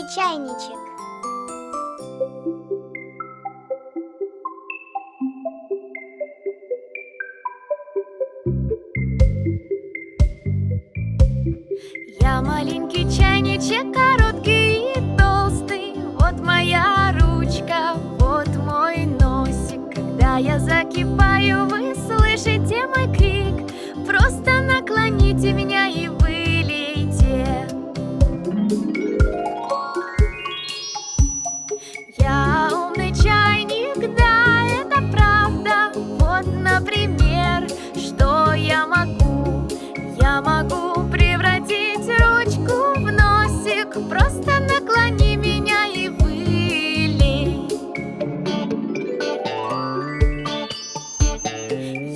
маленький чайничек. Я маленький чайничек, короткий и толстый. Вот моя ручка, вот мой носик. Когда я закипаю, вы слышите мой крик. Просто наклоните меня и вылейте. Я умный чайник, да, это правда. Вот, например, что я могу? Я могу превратить ручку в носик. Просто наклони меня и вылей.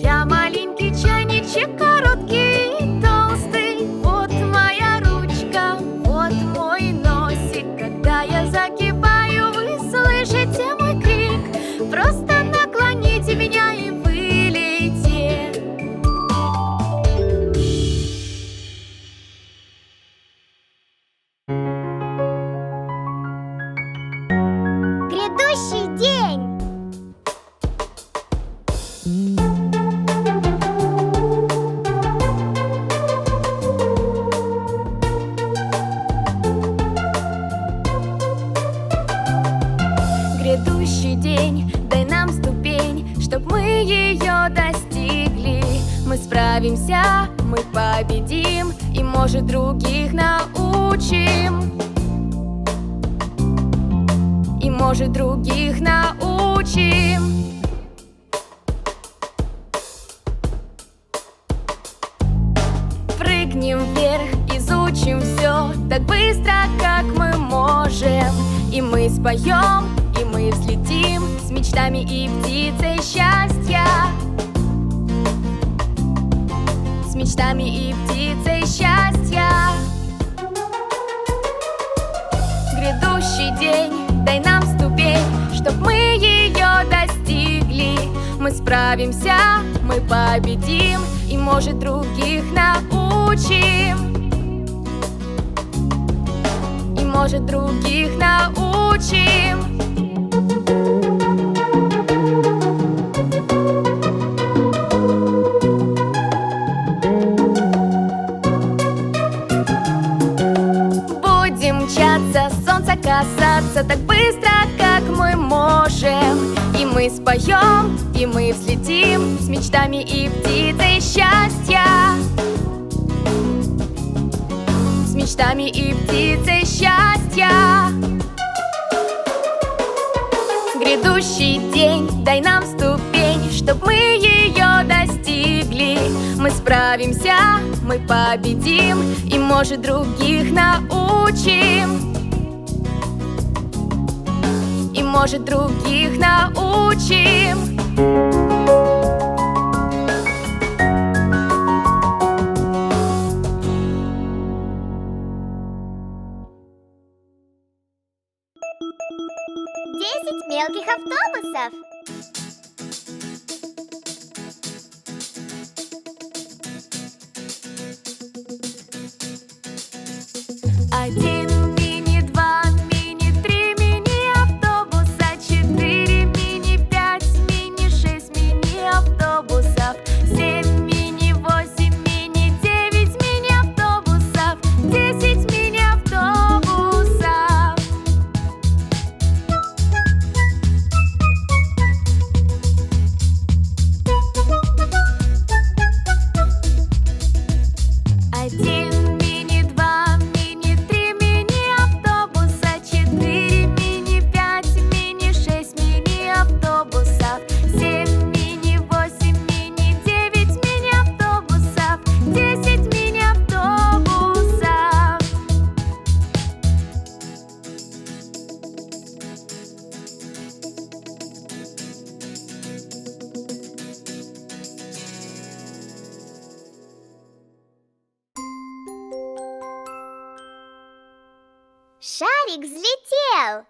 Я маленький чайничек, короткий и толстый. Вот моя ручка, вот мой носик. Когда я закипаю, вы слышите мой крик. Просто наклоните меня и вылейте. Грядущий день. Грядущий день, дай нам ступень, чтоб мы ее достигли. Мы справимся, мы победим, и, может, других научим. И, может, других научим. Прыгнем вверх, изучим все так быстро, как мы можем. И мы споем, и мы взлетим с мечтами и птицей счастья. С мечтами и птицей счастья. Грядущий день, дай нам ступень, чтоб мы ее достигли. Мы справимся, мы победим, и, может, других научим. И, может, других научим. Будем мчаться, солнца касаться так быстро, как мы можем. И мы споем, и мы взлетим с мечтами и птицей счастья. С мечтами и птицей счастья. Грядущий день, дай нам ступень, чтоб мы ее достигли. Мы справимся, мы победим, и, может, других научим. И, может, других научим. Десять мелких автобусов. Один мини, два мини, три мини автобуса, четыре мини, пять мини, шесть мини автобусов, семь мини, восемь мини, девять мини автобусов, 10 мини автобусов. Один мини, два мини, три мини автобуса, четыре мини, пять мини, шесть мини автобусов, семь мини, восемь мини, девять мини автобусов, 10 мини автобусов. Шарик взлетел.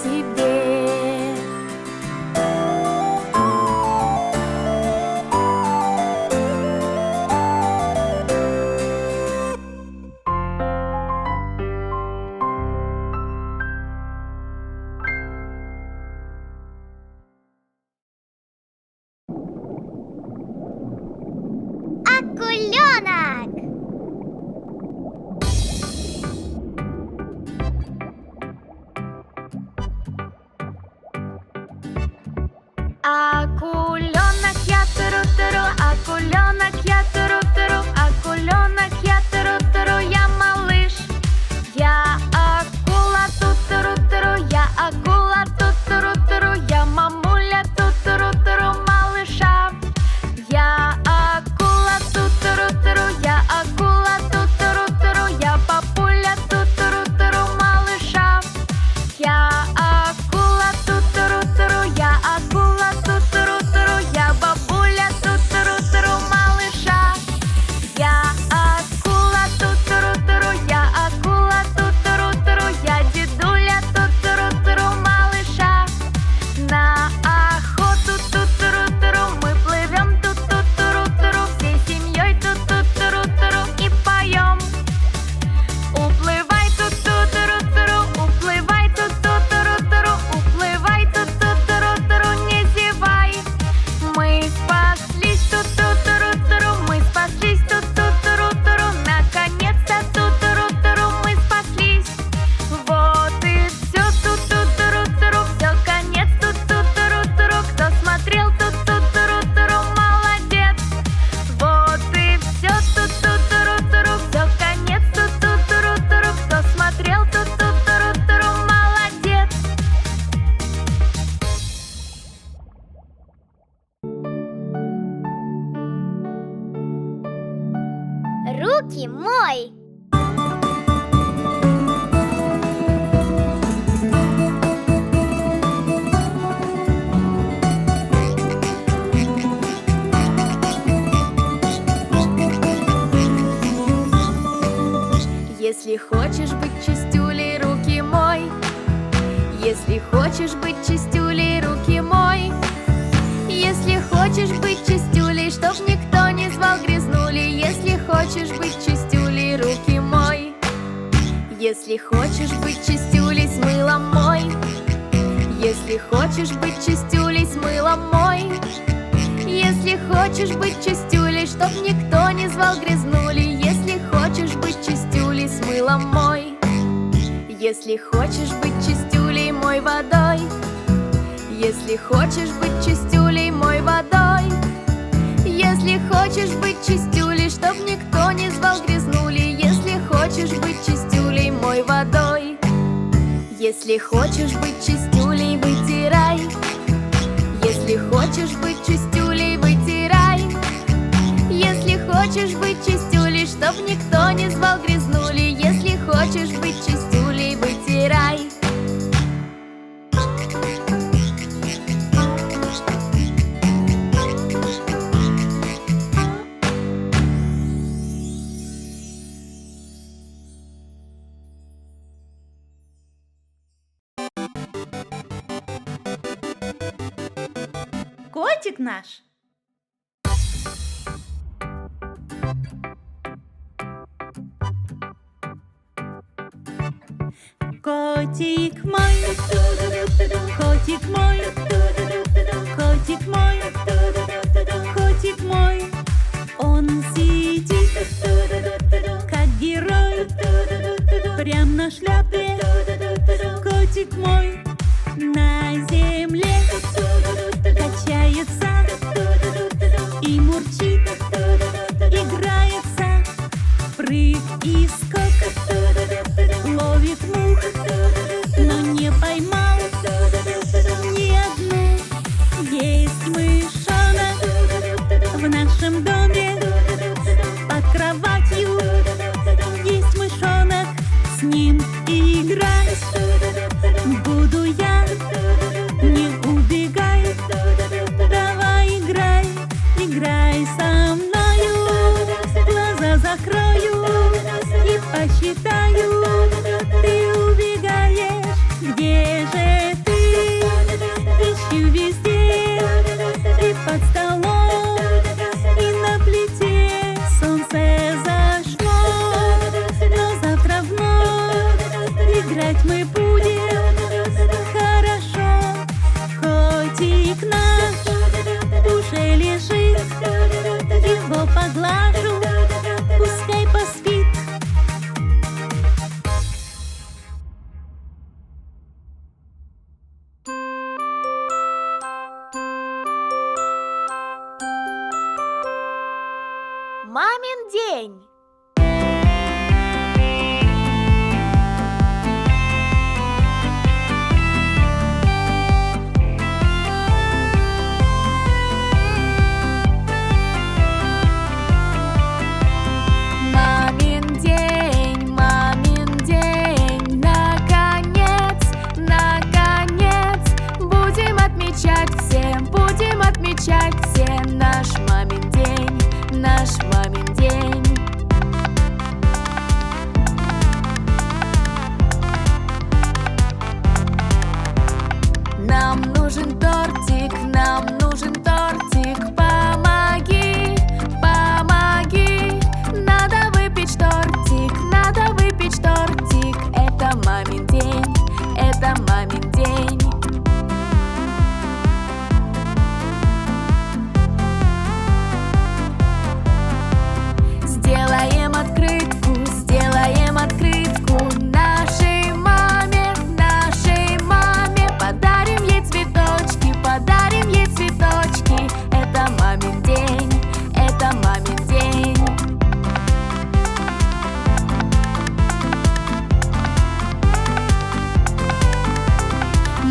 тебе. Акуленок! Акуленок я туру-туру, акуленок я туру-туру, акуленок я туру-туру, я малыш. Я акула ту-туру-туру, я акула ту-туру-туру, я мамуля ту-туру-туру малыша. Я акула ту-туру-туру, я акула ту-туру-туру, я папуля ту-туру-туру малыша. Я акула ту-туру-туру, я акула ту-туру-туру, я бабуля ту-туру-туру малыша. Я акула ту-туру-туру, я акула ту-туру-туру, я дедуля ту-туру-туру малыша. На охоту ту-туру-туру мы плывем ту-туру-туру, всей семьей ту-туру-туру и поем. Уплывай ту-туру-туру, уплывай ту-туру-туру, уплывай ту-туру-туру, не зевай. Мы спаслись ту-туру-туру, мы спаслись ту-туру-туру, наконец-то ту-туру-туру мы спаслись. Вот и все ту-туру-туру, все конец ту-туру-туру, кто смотрел ту-туру-туру, молодец. Вот и все ту-туру-туру, все конец ту-туру-туру, кто смотрел ту-туру-туру, молодец. Руки мой! Если хочешь быть чистюлей, руки мой. Если хочешь быть чистюлей, руки мой. Если хочешь быть чистюлей, чтоб никто не звал грязнулей. Если хочешь быть чистюлей, руки мой. Если хочешь быть чистюлей, с мылом мой. Если хочешь быть чистюлей, с мылом мой. Если хочешь быть чистюлей, чтоб никто не звал грязнулей. Если хочешь быть чистюлей, с мылом мой. Если хочешь быть чистюлей, мой водой. Если хочешь быть чистюлей, мой водой. Если хочешь быть чистюлей, чтоб никто не звал грязнулей. Если хочешь быть чистюлей, мой водой. Если хочешь быть чистюлей, вытирай. Если хочешь быть чистюлей, вытирай. Если хочешь быть чистюлей, чтоб никто не звал грязнулей. Если хочешь быть чистюлей, вытирай. Котик наш. Котик мой, котик мой, котик мой, котик мой, он сидит, как герой, прям на шляпе. Котик мой на земле качается и мурчит, играется, прыг и скок, ловит мух, но не поймал. поглажу, пускай поспит. Мамин день. Мамин день, наконец, наконец, будем отмечать все наш мамин день, наш мамин день. Нам нужен тортик, помоги, помоги. Надо выпечь тортик, это мамин день, это мамин день. Сделаем открытку нашей маме, подарим ей цветочки, это мамин день, это мамин день.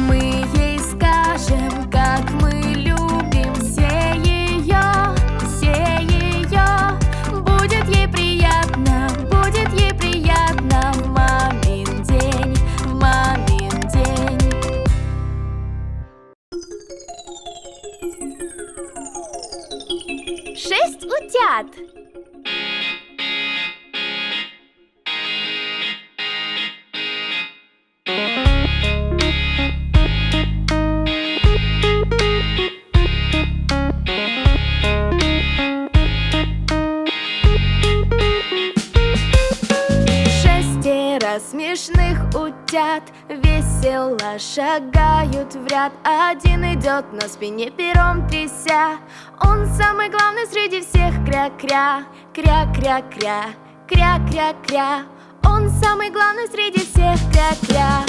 Мы ей скажем, как мы любим все ее. Будет ей приятно в мамин день, в мамин день. Шесть утят. Шестеро смешных утят весело шагают в ряд. Один идет на спине, пером тряся. Он самый главный среди всех. Кря-кря, кря-кря-кря, кря-кря-кря. Он самый главный среди всех. Кря-кря.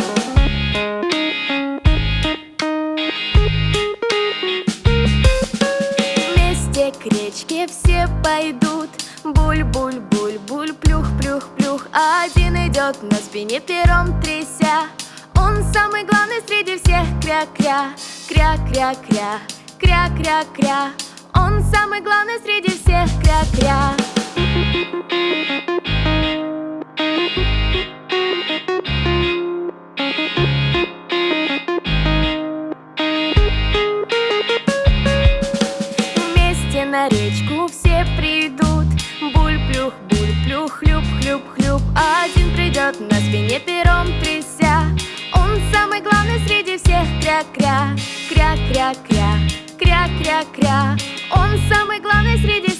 Вместе к речке все пойдут. Буль-буль-буль-буль, плюх-плюх-плюх. Один идет на спине, пером тряся. Он самый главный среди всех. Кря-кря, кря-кря-кря, кря-кря-кря. Он самый главный среди всех. Кря-кря. Вместе на речку все придут. Буль-плюх, буль-плюх, хлюп-хлюп-хлюп. Один придет на спине, пером тряся. Он самый главный среди всех. Кря-кря, кря-кря-кря, кря-кря-кря. Он самый главный среди